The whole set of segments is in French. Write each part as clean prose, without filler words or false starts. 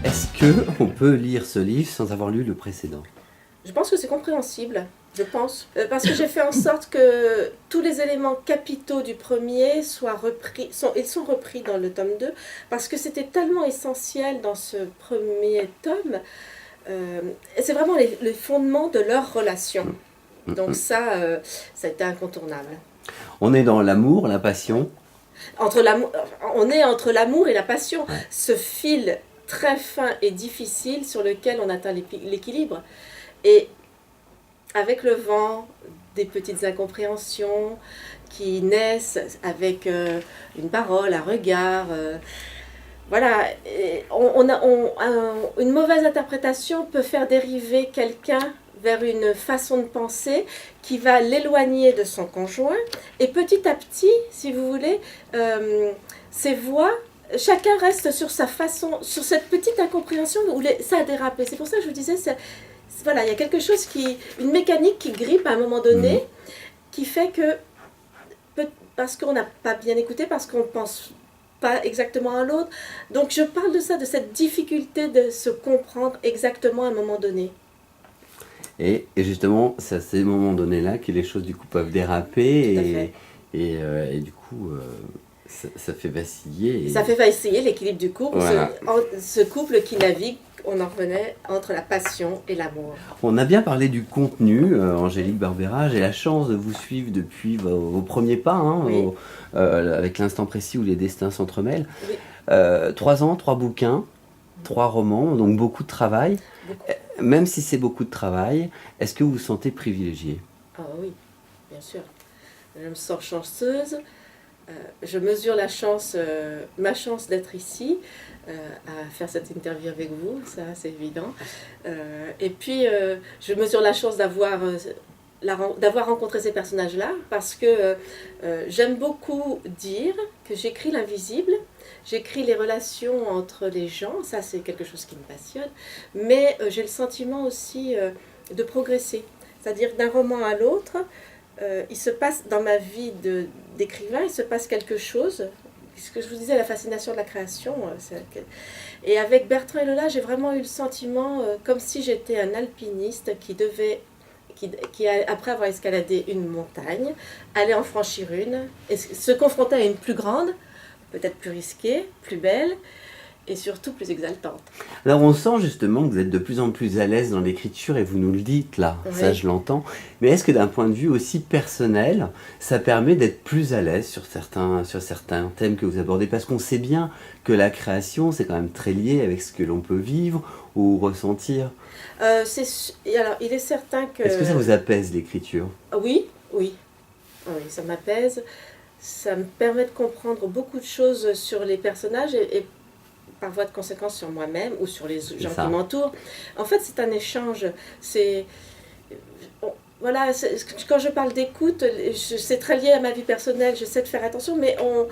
Est-ce qu'on peut lire ce livre sans avoir lu le précédent? Je pense que c'est compréhensible, je pense. Parce que j'ai fait en sorte que tous les éléments capitaux du premier ils sont repris dans le tome 2, parce que c'était tellement essentiel dans ce premier tome. Et c'est vraiment les fondements de leur relation. Donc ça a été incontournable. On est dans l'amour, la passion. On est entre l'amour et la passion. Ouais. Ce fil très fin et difficile sur lequel on atteint l'équilibre. Et avec le vent, des petites incompréhensions qui naissent avec une parole, un regard. Voilà, une mauvaise interprétation peut faire dériver quelqu'un vers une façon de penser qui va l'éloigner de son conjoint. Et petit à petit, si vous voulez, ces voix, chacun reste sur sa façon, sur cette petite incompréhension où ça a dérapé. C'est pour ça que je vous disais, voilà, il y a quelque chose une mécanique qui grippe à un moment donné, qui fait que, parce qu'on n'a pas bien écouté, parce qu'on pense pas exactement à l'autre. Donc je parle de ça, de cette difficulté de se comprendre exactement à un moment donné. Et justement, c'est à ces moments donnés-là que les choses du coup peuvent déraper et du coup ça fait vaciller. Ça fait vaciller l'équilibre du couple, voilà. ce couple qui navigue, on en revenait, entre la passion et l'amour. On a bien parlé du contenu, Angélique Barbera. J'ai la chance de vous suivre depuis vos premiers pas, hein, Oui. avec l'instant précis où les destins s'entremêlent. Oui. 3 ans, 3 bouquins, 3 romans, donc beaucoup de travail. Beaucoup. Même si c'est beaucoup de travail, est-ce que vous vous sentez privilégié? Ah oui, bien sûr. Je me sens chanceuse. Je mesure ma chance d'être ici, à faire cette interview avec vous, ça c'est évident. Et puis je mesure la chance d'avoir rencontré ces personnages-là, parce que j'aime beaucoup dire que j'écris l'invisible, j'écris les relations entre les gens, ça c'est quelque chose qui me passionne, mais j'ai le sentiment aussi de progresser, c'est-à-dire d'un roman à l'autre. Il se passe dans ma vie d'écrivain, il se passe quelque chose. Ce que je vous disais, la fascination de la création. Et avec Bertrand et Lola, j'ai vraiment eu le sentiment, comme si j'étais un alpiniste qui après avoir escaladé une montagne, allait en franchir une, et se confronter à une plus grande, peut-être plus risquée, plus belle, et surtout plus exaltante. Alors on sent justement que vous êtes de plus en plus à l'aise dans l'écriture et vous nous le dites là, Oui. Ça je l'entends. Mais est-ce que d'un point de vue aussi personnel, ça permet d'être plus à l'aise sur certains thèmes que vous abordez? Parce qu'on sait bien que la création, c'est quand même très lié avec ce que l'on peut vivre ou ressentir. Alors, il est certain que... Est-ce que ça vous apaise l'écriture? Oui, oui. Oui, ça m'apaise. Ça me permet de comprendre beaucoup de choses sur les personnages et par voie de conséquence sur moi-même ou sur les gens qui m'entourent. En fait, c'est un échange. Voilà, quand je parle d'écoute, c'est très lié à ma vie personnelle, j'essaie de faire attention, mais on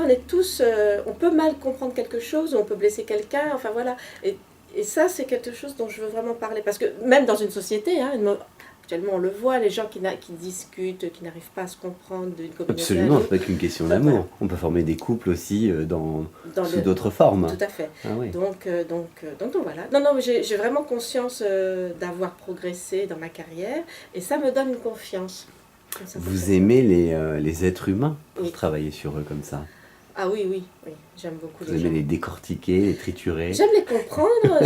est tous, on peut mal comprendre quelque chose, on peut blesser quelqu'un, enfin voilà. Et ça, c'est quelque chose dont je veux vraiment parler, parce que même dans une société, hein, actuellement on le voit, les gens qui discutent, qui n'arrivent pas à se comprendre d'une communauté. Absolument, c'est pas qu'une question d'amour. Voilà. On peut former des couples aussi sous d'autres formes. Tout à fait. Ah oui. Donc voilà. Non, mais j'ai vraiment conscience d'avoir progressé dans ma carrière, et ça me donne une confiance. Vous aimez les êtres humains pour travailler sur eux comme ça? Ah oui, j'aime beaucoup les gens. Vous aimez les décortiquer, les triturer? J'aime les comprendre,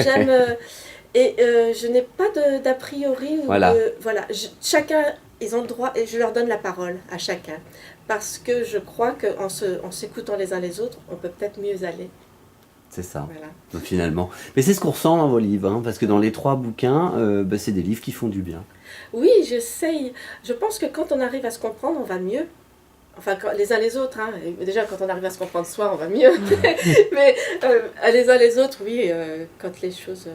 et je n'ai pas d'a priori. Voilà. Chacun, ils ont le droit, et je leur donne la parole à chacun. Parce que je crois qu'en s'écoutant les uns les autres, on peut peut-être mieux aller. C'est ça, voilà. Donc, finalement. Mais c'est ce qu'on ressent dans vos livres, hein, parce que dans les 3 bouquins, c'est des livres qui font du bien. Oui, j'essaye. Je pense que quand on arrive à se comprendre, on va mieux. Enfin, les uns les autres, hein. Déjà quand on arrive à se comprendre soi, on va mieux. Mais les uns les autres, oui, quand les choses...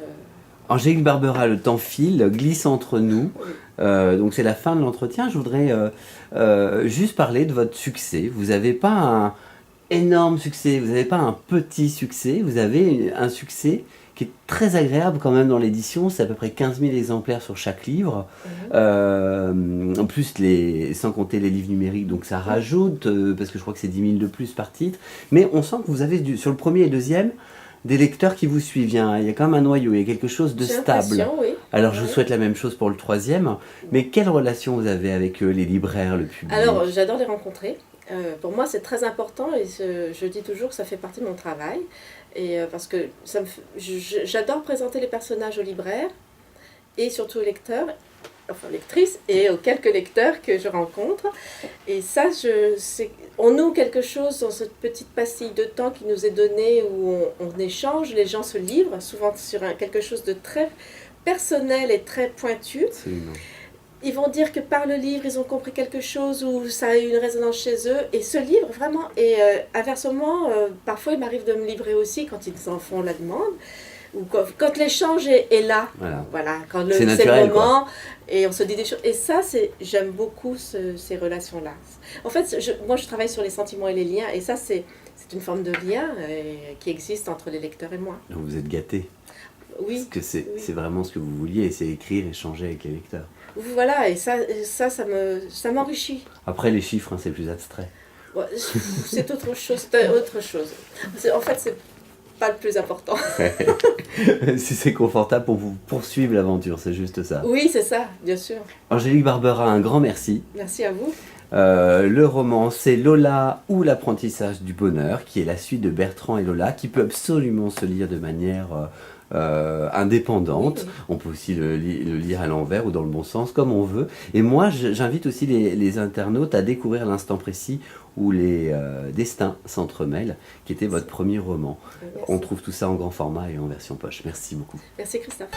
Angélique Barbera, le temps file, glisse entre nous. Donc c'est la fin de l'entretien. Je voudrais juste parler de votre succès. Vous n'avez pas un énorme succès, vous n'avez pas un petit succès, vous avez un succès qui est très agréable quand même dans l'édition. C'est à peu près 15 000 exemplaires sur chaque livre. En plus, sans compter les livres numériques, donc ça rajoute, parce que je crois que c'est 10 000 de plus par titre. Mais on sent que vous avez, sur le premier et le deuxième, des lecteurs qui vous suivent. Il y a quand même un noyau, il y a quelque chose de J'ai stable. l'impression, oui. Alors je vous souhaite la même chose pour le troisième, mais quelle relation vous avez avec les libraires, le public? Alors, j'adore les rencontrer. Pour moi, c'est très important et je dis toujours que ça fait partie de mon travail. Et parce que j'adore présenter les personnages aux libraires et surtout aux lecteurs, enfin lectrices, et aux quelques lecteurs que je rencontre. Et ça, on noue quelque chose dans cette petite pastille de temps qui nous est donnée où on échange, les gens se livrent, souvent sur quelque chose de très personnel et très pointu. Absolument. Ils vont dire que par le livre, ils ont compris quelque chose ou ça a eu une résonance chez eux. Et ce livre, vraiment, et inversement, parfois il m'arrive de me livrer aussi quand ils en font la demande. Ou quand l'échange est là, voilà, quand c'est le moment, et on se dit des choses. Et ça, j'aime beaucoup ces relations-là. En fait, moi je travaille sur les sentiments et les liens, et ça c'est une forme de lien qui existe entre les lecteurs et moi. Donc vous êtes gâtés. Oui. Parce que c'est vraiment ce que vous vouliez, c'est écrire, échanger avec les lecteurs. Voilà, et ça m'enrichit. Après, les chiffres, hein, c'est plus abstrait. Ouais, c'est autre chose. En fait, c'est pas le plus important. Si c'est confortable pour vous poursuivre l'aventure, c'est juste ça. Oui, c'est ça, bien sûr. Angélique Barbera, un grand merci. Merci à vous. Le roman, c'est Lola ou l'apprentissage du bonheur, qui est la suite de Bertrand et Lola, qui peut absolument se lire de manière indépendante. Oui. On peut aussi le lire à l'envers ou dans le bon sens, comme on veut. Et moi, j'invite aussi les internautes à découvrir l'instant précis où les destins s'entremêlent, qui était votre premier roman. Merci. On trouve tout ça en grand format et en version poche. Merci beaucoup. Merci Christophe.